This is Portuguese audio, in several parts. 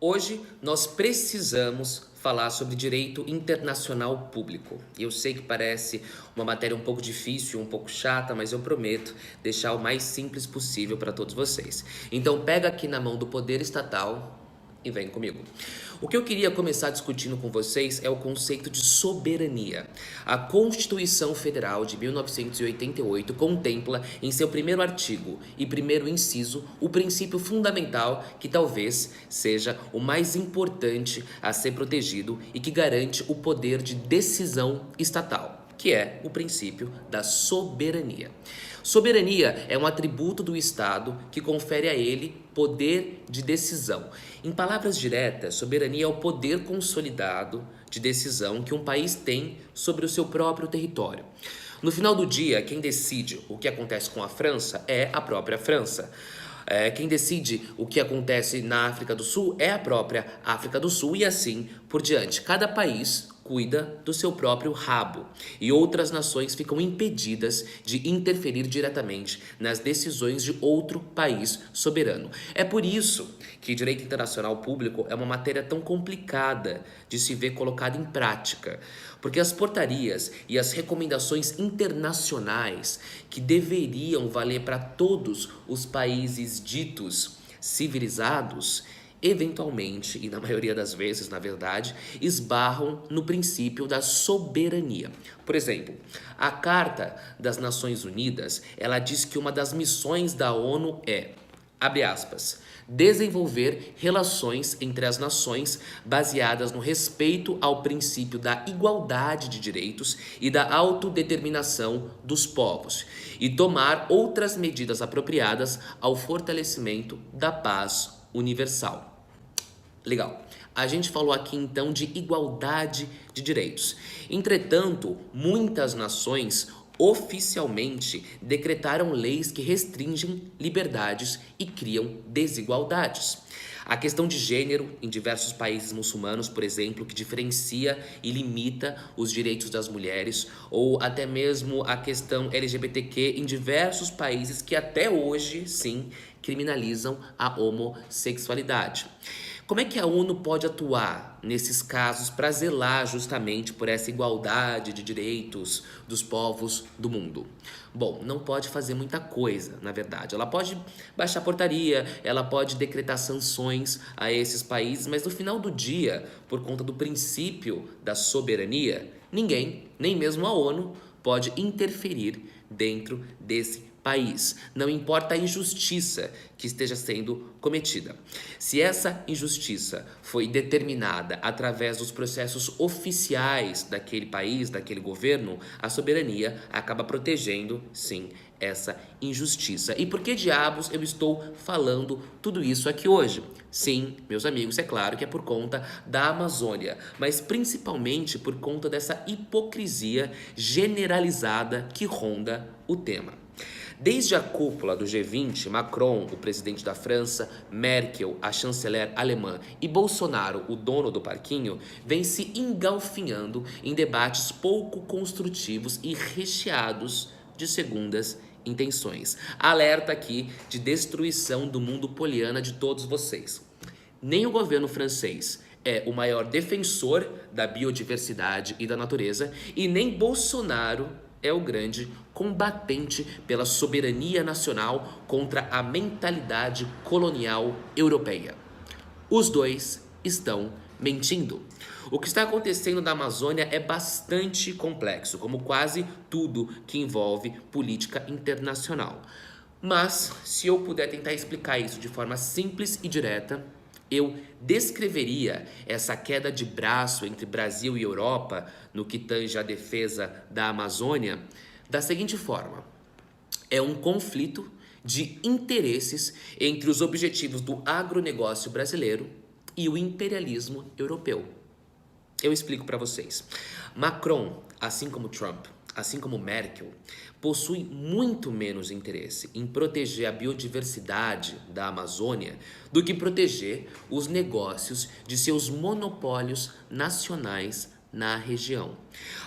Hoje nós precisamos falar sobre direito internacional público. Eu sei que parece uma matéria um pouco difícil, um pouco chata, mas eu prometo deixar o mais simples possível para todos vocês. Então pega aqui na mão do poder estatal e vem comigo. O que eu queria começar discutindo com vocês é o conceito de soberania. A Constituição Federal de 1988 contempla em seu primeiro artigo e primeiro inciso o princípio fundamental que talvez seja o mais importante a ser protegido e que garante o poder de decisão estatal, que é o princípio da soberania. Soberania é um atributo do Estado que confere a ele poder de decisão. Em palavras diretas, soberania é o poder consolidado de decisão que um país tem sobre o seu próprio território. No final do dia, quem decide o que acontece com a França é a própria França. Quem decide o que acontece na África do Sul é a própria África do Sul e assim por diante. Cada país cuida do seu próprio rabo e outras nações ficam impedidas de interferir diretamente nas decisões de outro país soberano. É por isso que direito internacional público é uma matéria tão complicada de se ver colocada em prática, porque as portarias e as recomendações internacionais que deveriam valer para todos os países ditos civilizados eventualmente, e na maioria das vezes, na verdade, esbarram no princípio da soberania. Por exemplo, a Carta das Nações Unidas, ela diz que uma das missões da ONU é, abre aspas, desenvolver relações entre as nações baseadas no respeito ao princípio da igualdade de direitos e da autodeterminação dos povos e tomar outras medidas apropriadas ao fortalecimento da paz universal. Legal. A gente falou aqui então de igualdade de direitos. Entretanto, muitas nações oficialmente decretaram leis que restringem liberdades e criam desigualdades. A questão de gênero em diversos países muçulmanos, por exemplo, que diferencia e limita os direitos das mulheres, ou até mesmo a questão LGBTQ em diversos países que até hoje, sim, criminalizam a homossexualidade. Como é que a ONU pode atuar nesses casos para zelar justamente por essa igualdade de direitos dos povos do mundo? Bom, não pode fazer muita coisa, na verdade. Ela pode baixar portaria, ela pode decretar sanções a esses países, mas no final do dia, por conta do princípio da soberania, ninguém, nem mesmo a ONU, pode interferir dentro desse país. Não importa a injustiça que esteja sendo cometida. Se essa injustiça foi determinada através dos processos oficiais daquele país, daquele governo, a soberania acaba protegendo, sim, essa injustiça. E por que diabos eu estou falando tudo isso aqui hoje? Sim, meus amigos, é claro que é por conta da Amazônia, mas principalmente por conta dessa hipocrisia generalizada que ronda o tema. Desde a cúpula do G20, Macron, o presidente da França, Merkel, a chanceler alemã e Bolsonaro, o dono do parquinho, vem se engalfinhando em debates pouco construtivos e recheados de segundas intenções. Alerta aqui de destruição do mundo poliana de todos vocês. Nem o governo francês é o maior defensor da biodiversidade e da natureza, e nem Bolsonaro é o grande combatente pela soberania nacional contra a mentalidade colonial europeia. Os dois estão mentindo. O que está acontecendo na Amazônia é bastante complexo, como quase tudo que envolve política internacional. Mas, se eu puder tentar explicar isso de forma simples e direta, eu descreveria essa queda de braço entre Brasil e Europa no que tange a defesa da Amazônia da seguinte forma: é um conflito de interesses entre os objetivos do agronegócio brasileiro e o imperialismo europeu. Eu explico para vocês. Macron, assim como Trump, assim como Merkel, possui muito menos interesse em proteger a biodiversidade da Amazônia do que proteger os negócios de seus monopólios nacionais na região.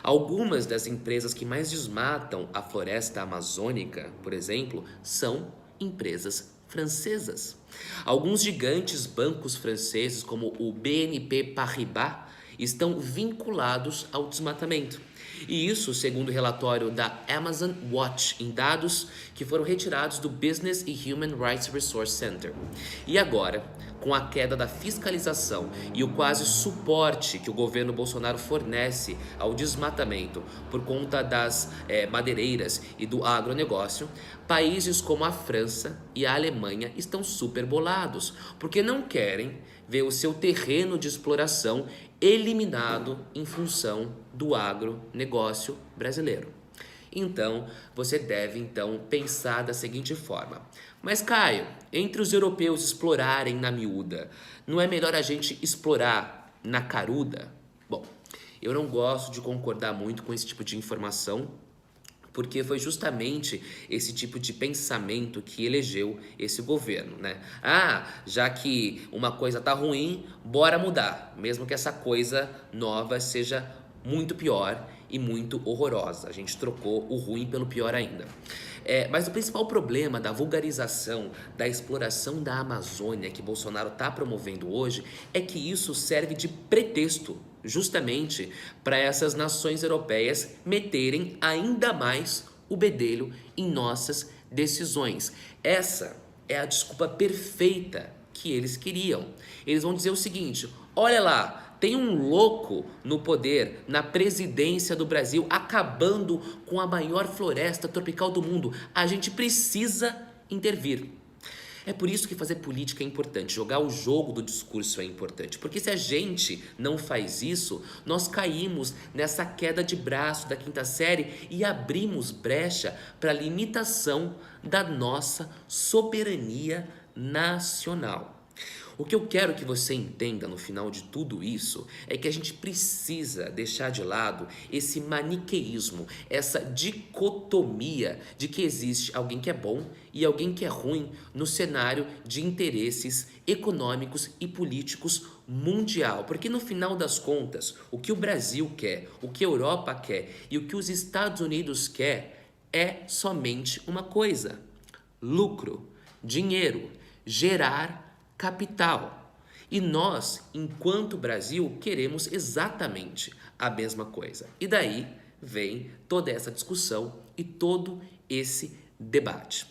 Algumas das empresas que mais desmatam a floresta amazônica, por exemplo, são empresas francesas. Alguns gigantes bancos franceses, como o BNP Paribas, estão vinculados ao desmatamento. E isso, segundo o relatório da Amazon Watch, em dados que foram retirados do Business e Human Rights Resource Center. E agora, com a queda da fiscalização e o quase suporte que o governo Bolsonaro fornece ao desmatamento por conta das madeireiras e do agronegócio, países como a França e a Alemanha estão super bolados, porque não querem ver o seu terreno de exploração eliminado em função do agronegócio brasileiro. Então, você deve pensar da seguinte forma: mas Caio, entre os europeus explorarem na miúda, não é melhor a gente explorar na caruda? Bom, eu não gosto de concordar muito com esse tipo de informação, porque foi justamente esse tipo de pensamento que elegeu esse governo, né? Já que uma coisa tá ruim, bora mudar, mesmo que essa coisa nova seja muito pior e muito horrorosa. A gente trocou o ruim pelo pior ainda. Mas o principal problema da vulgarização, da exploração da Amazônia que Bolsonaro está promovendo hoje é que isso serve de pretexto justamente para essas nações europeias meterem ainda mais o bedelho em nossas decisões. Essa é a desculpa perfeita que eles queriam. Eles vão dizer o seguinte: olha lá, tem um louco no poder, na presidência do Brasil, acabando com a maior floresta tropical do mundo. A gente precisa intervir. É por isso que fazer política é importante, jogar o jogo do discurso é importante, porque se a gente não faz isso, nós caímos nessa queda de braço da quinta série e abrimos brecha para a limitação da nossa soberania nacional. O que eu quero que você entenda no final de tudo isso é que a gente precisa deixar de lado esse maniqueísmo, essa dicotomia de que existe alguém que é bom e alguém que é ruim no cenário de interesses econômicos e políticos mundial. Porque no final das contas, o que o Brasil quer, o que a Europa quer e o que os Estados Unidos quer é somente uma coisa: lucro, dinheiro, gerar capital. E nós, enquanto Brasil, queremos exatamente a mesma coisa. E daí vem toda essa discussão e todo esse debate.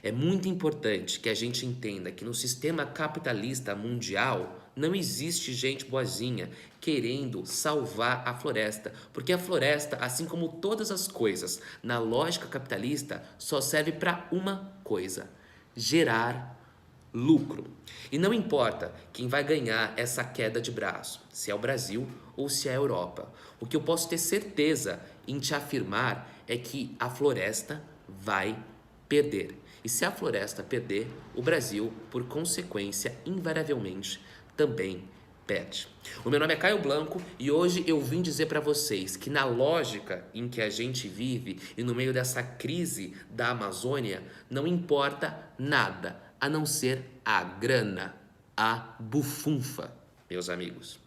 É muito importante que a gente entenda que no sistema capitalista mundial não existe gente boazinha querendo salvar a floresta, porque a floresta, assim como todas as coisas na lógica capitalista, só serve para uma coisa: gerar lucro. E não importa quem vai ganhar essa queda de braço, se é o Brasil ou se é a Europa. O que eu posso ter certeza em te afirmar é que a floresta vai perder. E se a floresta perder, o Brasil, por consequência, invariavelmente, também perde. O meu nome é Caio Blanco e hoje eu vim dizer para vocês que na lógica em que a gente vive e no meio dessa crise da Amazônia, não importa nada a não ser a grana, a bufunfa, meus amigos.